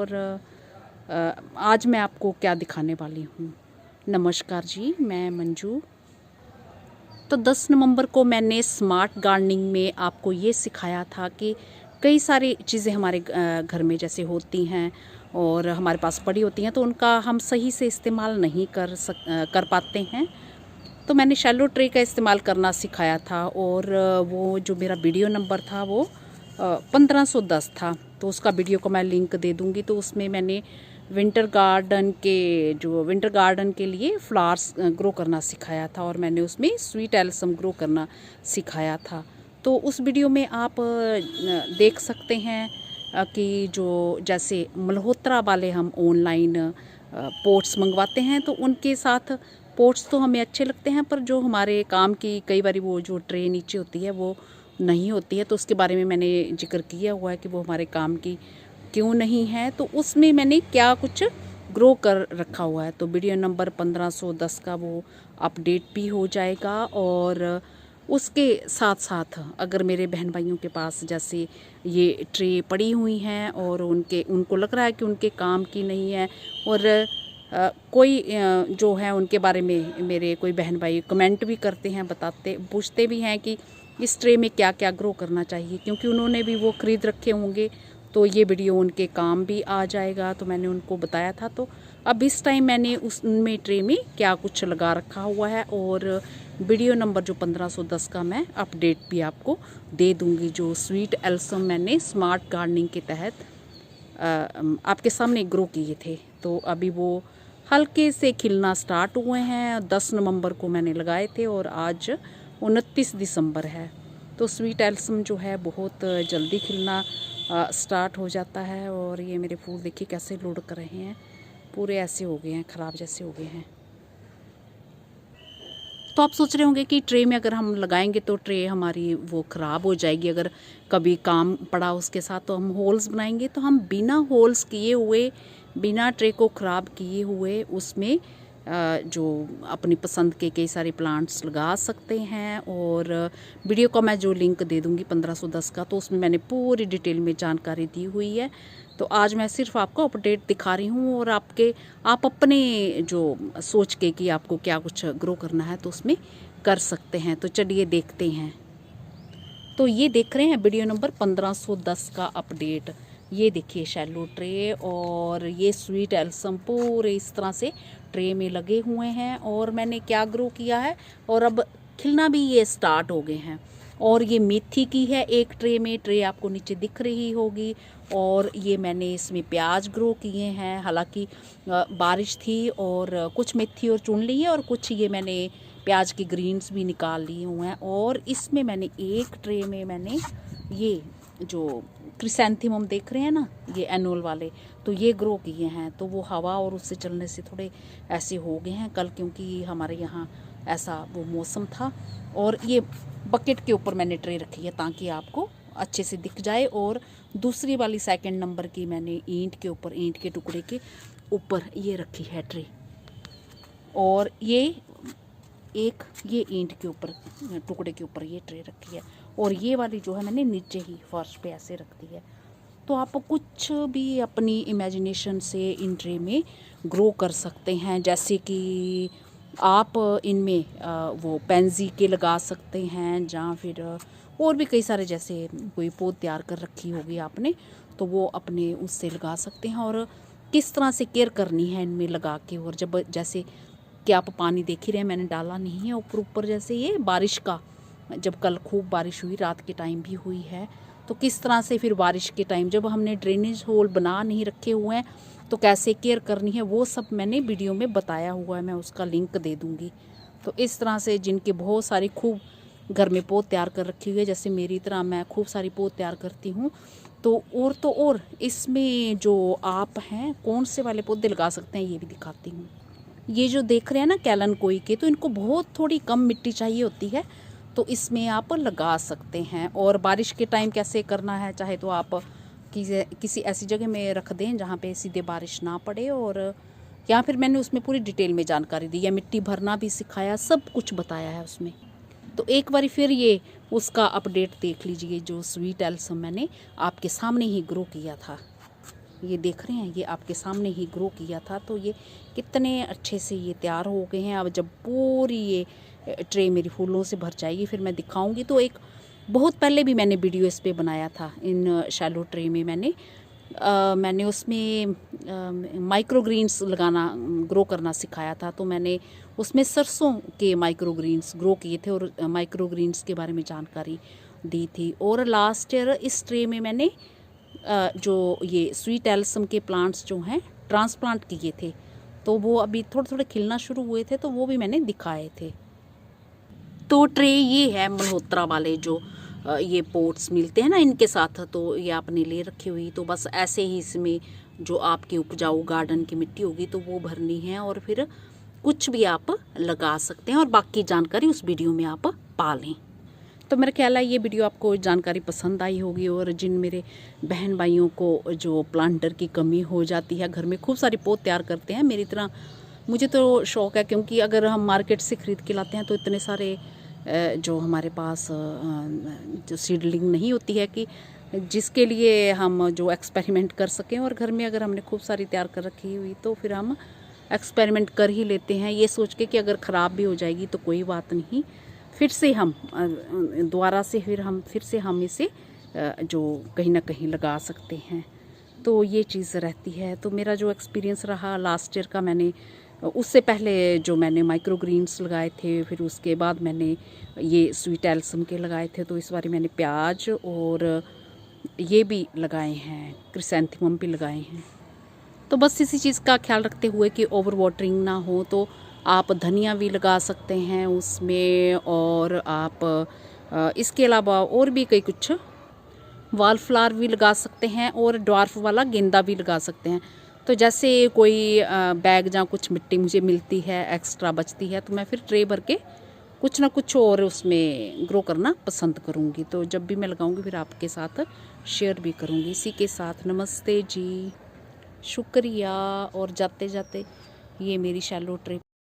और आज मैं आपको क्या दिखाने वाली हूँ। नमस्कार जी, मैं मंजू। तो 10 नवंबर को मैंने स्मार्ट गार्डनिंग में आपको ये सिखाया था कि कई सारी चीज़ें हमारे घर में जैसे होती हैं और हमारे पास पड़ी होती हैं, तो उनका हम सही से इस्तेमाल नहीं कर पाते हैं। तो मैंने शैलो ट्रे का इस्तेमाल करना सिखाया था और वो जो मेरा वीडियो नंबर था वो 1510 था। तो उसका वीडियो को मैं लिंक दे दूँगी। तो उसमें मैंने विंटर गार्डन के लिए फ्लावर्स ग्रो करना सिखाया था और मैंने उसमें स्वीट एलिसम ग्रो करना सिखाया था। तो उस वीडियो में आप देख सकते हैं कि जो जैसे मल्होत्रा वाले हम ऑनलाइन पोट्स मंगवाते हैं, तो उनके साथ पोट्स तो हमें अच्छे लगते हैं, पर जो हमारे काम की कई बार वो जो ट्रे नीचे होती है वो नहीं होती है। तो उसके बारे में मैंने जिक्र किया हुआ है कि वो हमारे काम की क्यों नहीं है। तो उसमें मैंने क्या कुछ ग्रो कर रखा हुआ है। तो वीडियो नंबर 1510 का वो अपडेट भी हो जाएगा। और उसके साथ साथ अगर मेरे बहन भाइयों के पास जैसे ये ट्रे पड़ी हुई हैं और उनको लग रहा है कि उनके काम की नहीं है, और कोई जो है उनके बारे में मेरे कोई बहन भाई कमेंट भी करते हैं, पूछते भी हैं कि इस ट्रे में क्या क्या ग्रो करना चाहिए, क्योंकि उन्होंने भी वो ख़रीद रखे होंगे, तो ये वीडियो उनके काम भी आ जाएगा। तो मैंने उनको बताया था। तो अब इस टाइम मैंने उनमें ट्रे में क्या कुछ लगा रखा हुआ है और वीडियो नंबर जो 1510 का मैं अपडेट भी आपको दे दूँगी। जो स्वीट एलिसम मैंने स्मार्ट गार्डनिंग के तहत आपके सामने ग्रो किए थे, तो अभी वो हल्के से खिलना स्टार्ट हुए हैं। 10 नवंबर को मैंने लगाए थे और आज 29 दिसंबर है। तो स्वीट एलिसम जो है बहुत जल्दी खिलना स्टार्ट हो जाता है। और ये मेरे फूल देखिए कैसे लुढ़क रहे हैं, पूरे ऐसे हो गए हैं, ख़राब जैसे हो गए हैं। तो आप सोच रहे होंगे कि ट्रे में अगर हम लगाएंगे तो ट्रे हमारी वो ख़राब हो जाएगी, अगर कभी काम पड़ा उसके साथ तो हम होल्स बनाएंगे। तो हम बिना होल्स किए हुए, बिना ट्रे को ख़राब किए हुए उसमें जो अपनी पसंद के कई सारे प्लांट्स लगा सकते हैं। और वीडियो का मैं जो लिंक दे दूँगी 1510 का, तो उसमें मैंने पूरी डिटेल में जानकारी दी हुई है। तो आज मैं सिर्फ आपको अपडेट दिखा रही हूँ और आप अपने जो सोच के कि आपको क्या कुछ ग्रो करना है तो उसमें कर सकते हैं। तो चलिए देखते हैं। तो ये देख रहे हैं वीडियो नंबर 1510 का अपडेट। ये देखिए शैलो ट्रे और ये स्वीट एलिसम पूरे इस तरह से ट्रे में लगे हुए हैं। और मैंने क्या ग्रो किया है और अब खिलना भी ये स्टार्ट हो गए हैं। और ये मेथी की है एक ट्रे में, ट्रे आपको नीचे दिख रही होगी। और ये मैंने इसमें प्याज ग्रो किए हैं, हालांकि बारिश थी और कुछ मेथी और चुन ली है और कुछ ये मैंने प्याज के ग्रीन्स भी निकाल लिए हुए हैं। और इसमें मैंने एक ट्रे में मैंने ये जो क्रिसैंथेमम देख रहे हैं ना, ये एनुअल वाले, तो ये ग्रो किए हैं। तो वो हवा और उससे चलने से थोड़े ऐसे हो गए हैं कल, क्योंकि हमारे यहाँ ऐसा वो मौसम था। और ये बकेट के ऊपर मैंने ट्रे रखी है ताकि आपको अच्छे से दिख जाए। और दूसरी वाली सेकंड नंबर की मैंने ईंट के टुकड़े के ऊपर ये रखी है ट्रे। और ये ईंट के ऊपर टुकड़े के ऊपर ये ट्रे रखी है। और ये वाली जो है मैंने नीचे ही फर्श पे ऐसे रख दी है। तो आप कुछ भी अपनी इमेजिनेशन से इन ट्रे में ग्रो कर सकते हैं। जैसे कि आप इनमें वो पेंजी के लगा सकते हैं, या फिर और भी कई सारे, जैसे कोई पौध तैयार कर रखी होगी आपने तो वो अपने उससे लगा सकते हैं। और किस तरह से केयर करनी है इनमें लगा के। और जब जैसे कि आप पानी देख ही रहे हैं, मैंने डाला नहीं है ऊपर जैसे ये बारिश का, जब कल खूब बारिश हुई, रात के टाइम भी हुई है, तो किस तरह से फिर बारिश के टाइम जब हमने ड्रेनेज होल बना नहीं रखे हुए हैं तो कैसे केयर करनी है, वो सब मैंने वीडियो में बताया हुआ है, मैं उसका लिंक दे दूँगी। तो इस तरह से जिनके बहुत सारी खूब घर में पौध तैयार कर रखी हुई है, जैसे मेरी तरह मैं खूब सारी पौध तैयार करती हूँ, तो और इसमें जो आप हैं कौन से वाले पौधे लगा सकते हैं ये भी दिखाती हूँ। ये जो देख रहे हैं ना कैलन कोई के, तो इनको बहुत थोड़ी कम मिट्टी चाहिए होती है, तो इसमें आप लगा सकते हैं। और बारिश के टाइम कैसे करना है, चाहे तो आप किसी ऐसी जगह में रख दें जहाँ पे सीधे बारिश ना पड़े। और या फिर मैंने उसमें पूरी डिटेल में जानकारी दी है, मिट्टी भरना भी सिखाया, सब कुछ बताया है उसमें। तो एक बार फिर ये उसका अपडेट देख लीजिए, जो स्वीट एलिसम मैंने आपके सामने ही ग्रो किया था। ये देख रहे हैं, ये आपके सामने ही ग्रो किया था। तो ये कितने अच्छे से ये तैयार हो गए हैं। अब जब पूरी ये ट्रे मेरी फूलों से भर जाएगी फिर मैं दिखाऊंगी। तो एक बहुत पहले भी मैंने वीडियो इस पे बनाया था, इन शैलो ट्रे में मैंने उसमें माइक्रो ग्रीन्स लगाना, ग्रो करना सिखाया था। तो मैंने उसमें सरसों के माइक्रो ग्रीन्स ग्रो किए थे और माइक्रो ग्रीन्स के बारे में जानकारी दी थी। और लास्ट ईयर इस ट्रे में मैंने जो ये स्वीट एलिसम के प्लांट्स जो हैं ट्रांसप्लांट किए थे, तो वो अभी थोड़े थोड़े खिलना शुरू हुए थे, तो वो भी मैंने दिखाए थे। तो ट्रे ये है मल्होत्रा वाले जो ये पोट्स मिलते हैं ना, इनके साथ तो ये आपने ले रखी हुई। तो बस ऐसे ही इसमें जो आपकी उपजाऊ गार्डन की मिट्टी होगी तो वो भरनी है और फिर कुछ भी आप लगा सकते हैं और बाकी जानकारी उस वीडियो में आप पा लें। तो मेरा ख्याल है ये वीडियो आपको जानकारी पसंद आई होगी। और जिन मेरे बहन भाइयों को जो प्लांटर की कमी हो जाती है, घर में खूब सारी पौध तैयार करते हैं मेरी तरह, मुझे तो शौक़ है, क्योंकि अगर हम मार्केट से ख़रीद के लाते हैं तो इतने सारे जो हमारे पास जो सीडलिंग नहीं होती है कि जिसके लिए हम जो एक्सपेरिमेंट कर सकें। और घर में अगर हमने खूब सारी तैयार कर रखी हुई तो फिर हम एक्सपेरिमेंट कर ही लेते हैं, ये सोच के कि अगर ख़राब भी हो जाएगी तो कोई बात नहीं, फिर से हम दोबारा से फिर से हम इसे जो कहीं ना कहीं लगा सकते हैं। तो ये चीज़ रहती है। तो मेरा जो एक्सपीरियंस रहा लास्ट ईयर का, मैंने उससे पहले जो मैंने माइक्रो ग्रीन्स लगाए थे, फिर उसके बाद मैंने ये स्वीट एलिसम के लगाए थे। तो इस बार मैंने प्याज और ये भी लगाए हैं, क्रिसैंथेमम भी लगाए हैं। तो बस इसी चीज़ का ख्याल रखते हुए कि ओवर वाटरिंग ना हो, तो आप धनिया भी लगा सकते हैं उसमें। और आप इसके अलावा और भी कई कुछ वॉल फ्लावर भी लगा सकते हैं और ड्वार्फ वाला गेंदा भी लगा सकते हैं। तो जैसे कोई बैग या कुछ मिट्टी मुझे मिलती है एक्स्ट्रा बचती है, तो मैं फिर ट्रे भर के कुछ ना कुछ और उसमें ग्रो करना पसंद करूँगी। तो जब भी मैं लगाऊँगी फिर आपके साथ शेयर भी करूँगी। इसी के साथ नमस्ते जी, शुक्रिया। और जाते जाते ये मेरी शैलो ट्रे